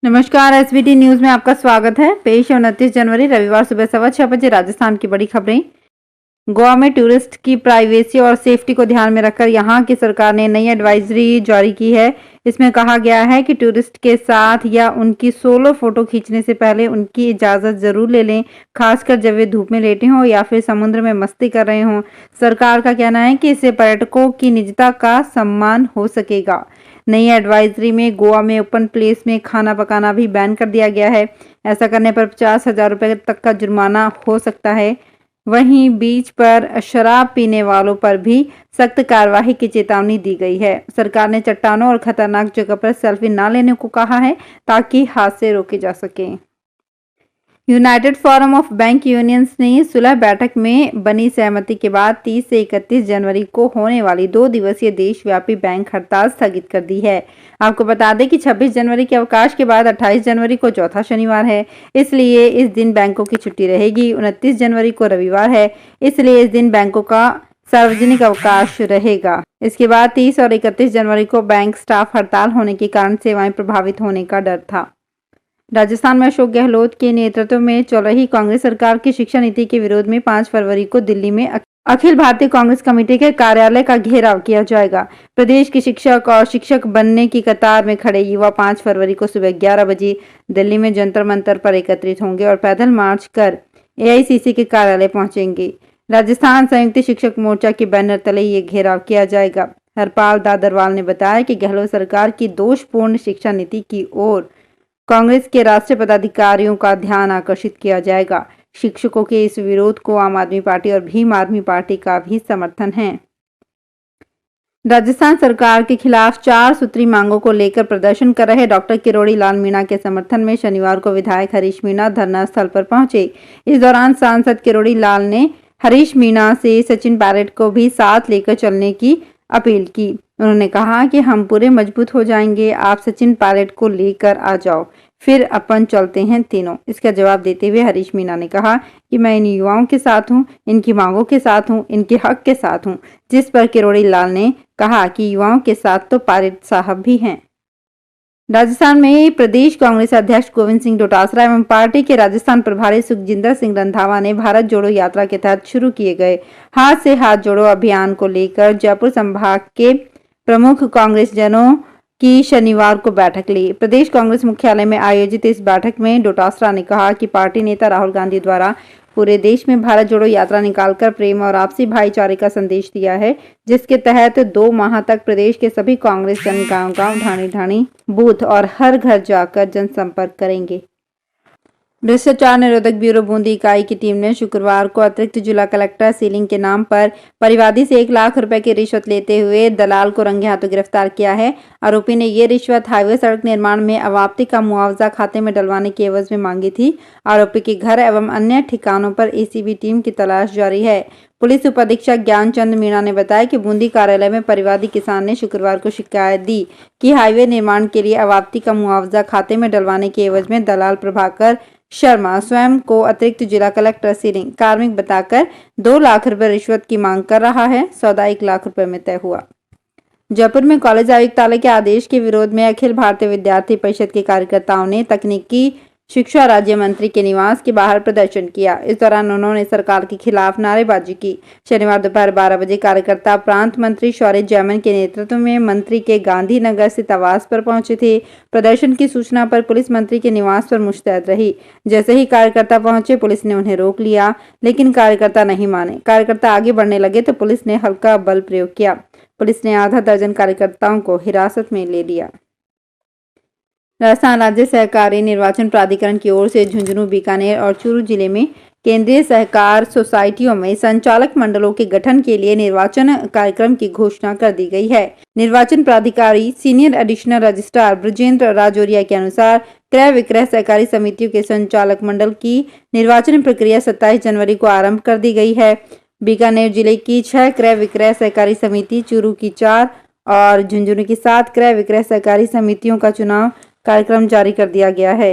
नमस्कार, SBT news में आपका स्वागत है। पेश है 29 जनवरी रविवार सुबह 6:15 राजस्थान की बड़ी खबरें। गोवा में टूरिस्ट की प्राइवेसी और सेफ्टी को ध्यान में रखकर यहां की सरकार ने नई एडवाइजरी जारी की है। इसमें कहा गया है कि टूरिस्ट के साथ या उनकी सोलो फोटो खींचने से पहले उनकी इजाजत जरूर ले लें, खासकर जब वे धूप में लेटे हों या फिर समुद्र में मस्ती कर रहे हों। सरकार का कहना है कि इससे पर्यटकों की निजता का सम्मान हो सकेगा। नई एडवाइजरी में गोवा में ओपन प्लेस में खाना पकाना भी बैन कर दिया गया है। ऐसा करने पर 50,000 रुपए तक का जुर्माना हो सकता है। वहीं बीच पर शराब पीने वालों पर भी सख्त कार्रवाई की चेतावनी दी गई है। सरकार ने चट्टानों और खतरनाक जगह पर सेल्फी न लेने को कहा है ताकि हादसे रोके जा सकें। United forum of bank unions ने सुलह बैठक में बनी सहमति के बाद 30 से 31 जनवरी को होने वाली 2 दिवसीय देशव्यापी बैंक हड़ताल स्थगित कर दी है। आपको बता दें कि 26 जनवरी के अवकाश के बाद 28 जनवरी को चौथा शनिवार है, इसलिए इस दिन बैंकों की छुट्टी रहेगी। 29 जनवरी को रविवार है, इसलिए इस दिन बैंकों का सार्वजनिक अवकाश रहेगा। इसके बाद 30 और 31 जनवरी को बैंक स्टाफ हड़ताल होने के कारण सेवाएं प्रभावित होने का डर था। राजस्थान में अशोक गहलोत के नेतृत्व में चल रही कांग्रेस सरकार की शिक्षा नीति के विरोध में 5 फरवरी को दिल्ली में अखिल भारतीय कांग्रेस कमेटी के कार्यालय का घेराव किया जाएगा। प्रदेश के शिक्षक और शिक्षक बनने की कतार में खड़े युवा 5 फरवरी को सुबह 11 बजे दिल्ली में जंतर मंतर पर एकत्रित होंगे और पैदल मार्च कर एआईसीसी के कार्यालय पहुंचेंगे। राजस्थान संयुक्त शिक्षक मोर्चा के बैनर तले ये घेराव किया जाएगा। हरपाल दादरवाल ने बताया कि गहलोत सरकार की दोषपूर्ण शिक्षा नीति की ओर कांग्रेस के राष्ट्रीय पदाधिकारियों का ध्यान आकर्षित किया जाएगा। शिक्षकों के इस विरोध को आम आदमी पार्टी और भीम आदमी पार्टी का भी समर्थन है। राजस्थान सरकार के खिलाफ 4 सूत्री मांगों को लेकर प्रदर्शन कर रहे डॉक्टर किरोड़ी लाल मीणा के समर्थन में शनिवार को विधायक हरीश मीणा धरना स्थल पर पहुंचे। इस दौरान सांसद किरोड़ी लाल ने हरीश मीणा से सचिन पायलट को भी साथ लेकर चलने की अपील की। उन्होंने कहा कि हम पूरे मजबूत हो जाएंगे, आप सचिन पायलट को लेकर आ जाओ, फिर अपन चलते हैं तीनों। इसका जवाब देते हुए हरीश मीणा ने कहा कि मैं इन युवाओं के साथ हूं, इनकी मांगों के साथ हूं, इनके हक के साथ हूं। जिस पर किरोड़ी लाल ने कहा कि युवाओं के साथ तो पायलट साहब भी हैं। राजस्थान में प्रदेश कांग्रेस अध्यक्ष गोविंद सिंह डोटासरा एवं पार्टी के राजस्थान प्रभारी सुखजिंदर सिंह रंधावा ने भारत जोड़ो यात्रा के तहत शुरू किए गए हाथ से हाथ जोड़ो अभियान को लेकर जयपुर संभाग के प्रमुख कांग्रेस जनों की शनिवार को बैठक ली। प्रदेश कांग्रेस मुख्यालय में आयोजित इस बैठक में डोटासरा ने कहा कि पार्टी नेता राहुल गांधी द्वारा पूरे देश में भारत जोड़ो यात्रा निकालकर प्रेम और आपसी भाईचारे का संदेश दिया है, जिसके तहत 2 माह तक प्रदेश के सभी कांग्रेस जन गांव-गांव, ढाणी-ढाणी, बूथ और हर घर जाकर जनसंपर्क करेंगे। भ्रष्टाचार निरोधक ब्यूरो बूंदी इकाई की टीम ने शुक्रवार को अतिरिक्त जिला कलेक्टर सीलिंग के नाम पर परिवादी से 1 लाख रुपए की रिश्वत लेते हुए दलाल को रंगे हाथों गिरफ्तार किया है। आरोपी ने ये रिश्वत हाईवे सड़क निर्माण में अवाप्ति का मुआवजा खाते में डलवाने के एवज में मांगी थी। आरोपी के घर एवं अन्य ठिकानों पर एसीबी टीम की तलाश जारी है। पुलिस उपाधीक्षक ज्ञानचंद मीणा ने बताया कि बूंदी कार्यालय में परिवादी किसान ने शुक्रवार को शिकायत दी कि हाईवे निर्माण के लिए अवाप्ति का मुआवजा खाते में डलवाने के एवज में दलाल प्रभाकर शर्मा स्वयं को अतिरिक्त जिला कलेक्टर सीलिंग कार्मिक बताकर 2 लाख रुपए रिश्वत की मांग कर रहा है। सौदा 1 लाख रुपए में तय हुआ। जयपुर में कॉलेज आयुक्तालय के आदेश के विरोध में अखिल भारतीय विद्यार्थी परिषद के कार्यकर्ताओं ने तकनीकी शिक्षा राज्य मंत्री के निवास के बाहर प्रदर्शन किया। इस दौरान उन्होंने सरकार के खिलाफ नारेबाजी की। शनिवार दोपहर 12 बजे कार्यकर्ता प्रांत मंत्री शौर्य जैमन के नेतृत्व में मंत्री के गांधीनगर स्थित आवास पर पहुंचे थे। प्रदर्शन की सूचना पर पुलिस मंत्री के निवास पर मुस्तैद रही। जैसे ही कार्यकर्ता पहुंचे, पुलिस ने उन्हें रोक लिया, लेकिन कार्यकर्ता नहीं माने। कार्यकर्ता आगे बढ़ने लगे तो पुलिस ने हल्का बल प्रयोग किया। पुलिस ने आधा दर्जन कार्यकर्ताओं को हिरासत में ले लिया। राजस्थान राज्य सहकारी निर्वाचन प्राधिकरण की ओर से झुंझुनू, बीकानेर और चूरू जिले में केंद्रीय सहकार सोसाइटियों में संचालक मंडलों के गठन के लिए निर्वाचन कार्यक्रम की घोषणा कर दी गई है। निर्वाचन प्राधिकारी senior additional registrar Brajendra Rajoria के अनुसार क्रय विक्रय सहकारी समितियों के संचालक मंडल की निर्वाचन प्रक्रिया 27 जनवरी को आरंभ कर दी गई है। बीकानेर जिले की 6 क्रय विक्रय सहकारी समिति, चूरू की 4 और झुंझुनू की 7 क्रय विक्रय सहकारी समितियों का चुनाव कार्यक्रम जारी कर दिया गया है।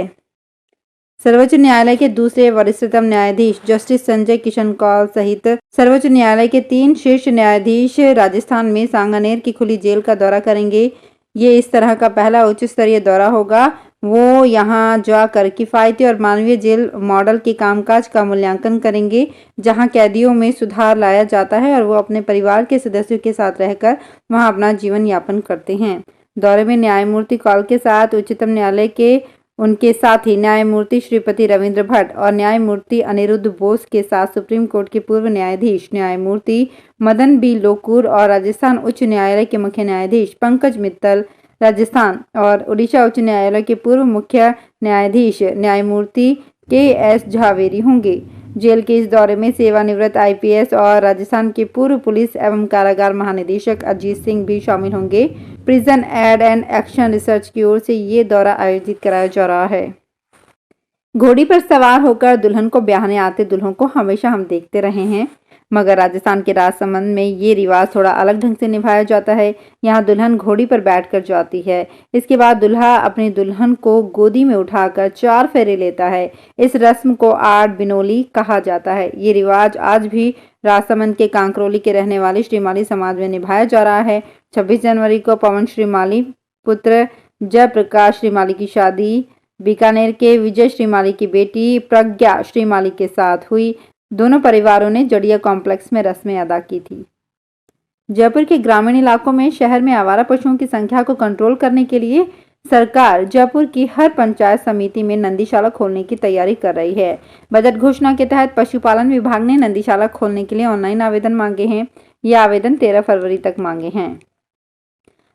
सर्वोच्च न्यायालय के दूसरे वरिष्ठतम न्यायाधीश जस्टिस संजय किशन कौल सहित सर्वोच्च न्यायालय के 3 शीर्ष न्यायाधीश राजस्थान में सांगानेर की खुली जेल का दौरा करेंगे। ये इस तरह का पहला उच्च स्तरीय दौरा होगा। वो यहाँ जाकर किफ़ायती और मानवीय जेल मॉडल के कामकाज का मूल्यांकन करेंगे, जहाँ कैदियों में सुधार लाया जाता है और वो अपने परिवार के सदस्यों के साथ रहकर वहाँ अपना जीवन यापन करते हैं। दौरे में न्यायमूर्ति कौल के साथ उच्चतम न्यायालय के उनके साथ ही न्यायमूर्ति श्रीपति रविंद्र भट्ट और न्यायमूर्ति अनिरुद्ध बोस के साथ सुप्रीम कोर्ट के पूर्व न्यायाधीश न्यायमूर्ति मदन बी लोकुर और राजस्थान उच्च न्यायालय के मुख्य न्यायाधीश पंकज मित्तल, राजस्थान और उड़ीसा उच्च न्यायालय के पूर्व मुख्य न्यायाधीश न्यायमूर्ति के.एस. झावेरी होंगे। जेल के इस दौरे में सेवानिवृत्त आईपीएस और राजस्थान के पूर्व पुलिस एवं कारागार महानिदेशक अजीत सिंह भी शामिल होंगे। Prison Aid and Action Research की ओर से ये दौरा आयोजित कराया जा रहा है। घोड़ी पर सवार होकर दुल्हन को ब्याहने आते दुल्हों को हमेशा हम देखते रहे हैं, मगर राजस्थान के राजसमंद में ये रिवाज थोड़ा अलग ढंग से निभाया जाता है। यहाँ दुल्हन घोड़ी पर बैठकर जाती है। इसके बाद दूल्हा अपनी दुल्हन को गोदी में उठाकर 4 फेरे लेता है। इस रस्म को आड़ बिनोली कहा जाता है। ये रिवाज आज भी राजसमंद के कांकरोली के रहने वाले श्रीमाली समाज में निभाया जा रहा है। 26 जनवरी को पवन श्रीमाली पुत्र जयप्रकाश श्रीमाली की शादी बीकानेर के विजय श्रीमाली की बेटी प्रज्ञा श्रीमाली के साथ हुई। दोनों परिवारों ने जड़िया कॉम्प्लेक्स में रस्में अदा की थी। जयपुर के ग्रामीण इलाकों में शहर में आवारा पशुओं की संख्या को कंट्रोल करने के लिए सरकार जयपुर की हर पंचायत समिति में नंदीशाला खोलने की तैयारी कर रही है। बजट घोषणा के तहत पशुपालन विभाग ने नंदीशाला खोलने के लिए ऑनलाइन आवेदन मांगे हैं। ये आवेदन 13 फरवरी तक मांगे हैं।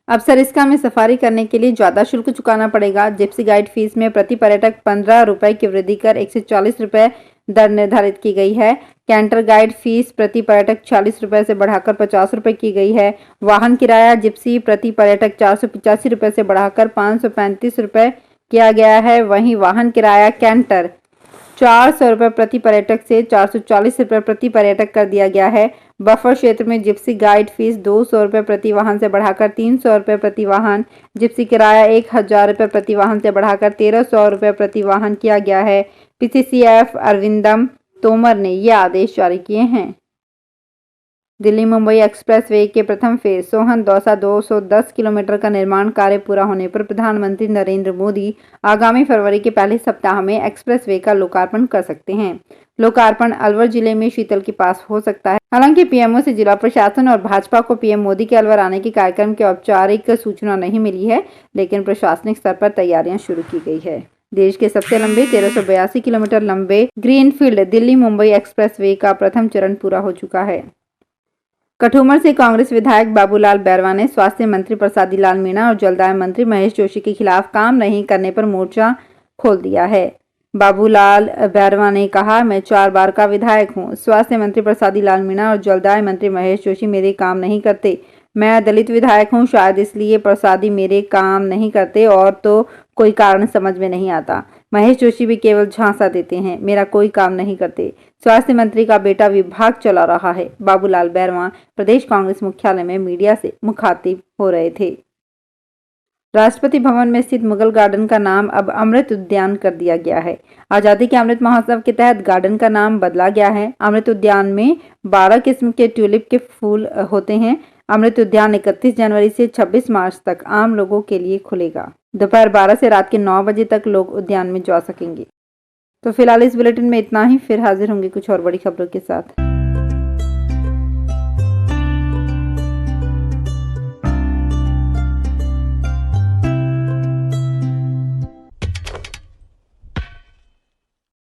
अब सरिस्का में सफारी करने के लिए ज्यादा शुल्क चुकाना पड़ेगा। जिप्सी गाइड फीस में प्रति पर्यटक 15 रुपए की वृद्धि कर 140 रुपए दर निर्धारित की गई है। कैंटर गाइड फीस प्रति पर्यटक 40 रुपए से बढ़ाकर 50 रुपए की गई है। वाहन किराया जिप्सी प्रति पर्यटक 485 रुपए से बढ़ाकर 535 रुपए किया गया है। वहीं वाहन किराया कैंटर 400 रुपए प्रति पर्यटक से 440 रुपए प्रति पर्यटक कर दिया गया है। बफर क्षेत्र में जिप्सी गाइड फीस 200 रुपए प्रति वाहन से बढ़ाकर 300 रुपए प्रति वाहन, जिप्सी किराया 1000 रुपए प्रति वाहन से बढ़ाकर 1300 रुपए प्रति वाहन किया गया है। पीसीसीएफ अरविंदम तोमर ने ये आदेश जारी किए हैं। दिल्ली मुंबई एक्सप्रेसवे के प्रथम फेज सोहन दौसा 210 किलोमीटर का निर्माण कार्य पूरा होने पर प्रधानमंत्री नरेंद्र मोदी आगामी फरवरी के पहले सप्ताह में एक्सप्रेसवे का लोकार्पण कर सकते हैं। लोकार्पण अलवर जिले में शीतल के पास हो सकता है। हालांकि पीएमओ से जिला प्रशासन और भाजपा को पीएम मोदी के अलवर आने के कार्यक्रम की औपचारिक सूचना नहीं मिली है, लेकिन प्रशासनिक स्तर पर तैयारियां शुरू की गई है। देश के सबसे लंबे 1382 किलोमीटर लंबे ग्रीनफील्ड दिल्ली मुंबई एक्सप्रेसवे का प्रथम चरण पूरा हो चुका है। कठुमर से कांग्रेस विधायक बाबूलाल बैरवा ने स्वास्थ्य मंत्री प्रसादी लाल मीणा और जलदाय मंत्री महेश जोशी के खिलाफ काम नहीं करने पर मोर्चा खोल दिया है। बाबूलाल बैरवा ने कहा, मैं 4 बार का विधायक हूं। स्वास्थ्य मंत्री प्रसादी लाल मीणा और जलदाय मंत्री महेश जोशी मेरे काम नहीं करते। मैं दलित विधायक हूं, शायद इसलिए प्रसादी मेरे काम नहीं करते, और तो कोई कारण समझ में नहीं आता। महेश जोशी भी केवल झांसा देते हैं, मेरा कोई काम नहीं करते। स्वास्थ्य मंत्री का बेटा विभाग चला रहा है। बाबूलाल बैरवा प्रदेश कांग्रेस मुख्यालय में मीडिया से मुखातिब हो रहे थे। राष्ट्रपति भवन में स्थित मुगल गार्डन का नाम अब अमृत उद्यान कर दिया गया है। आजादी के अमृत महोत्सव के तहत गार्डन का नाम बदला गया है। अमृत उद्यान में 12 किस्म के ट्यूलिप के फूल होते हैं। अमृत उद्यान 31 जनवरी से 26 मार्च तक आम लोगों के लिए खुलेगा। दोपहर 12 से रात के 9 बजे तक लोग उद्यान में जा सकेंगे। तो फिलहाल इस बुलेटिन में इतना ही। फिर हाजिर होंगे कुछ और बड़ी खबरों के साथ।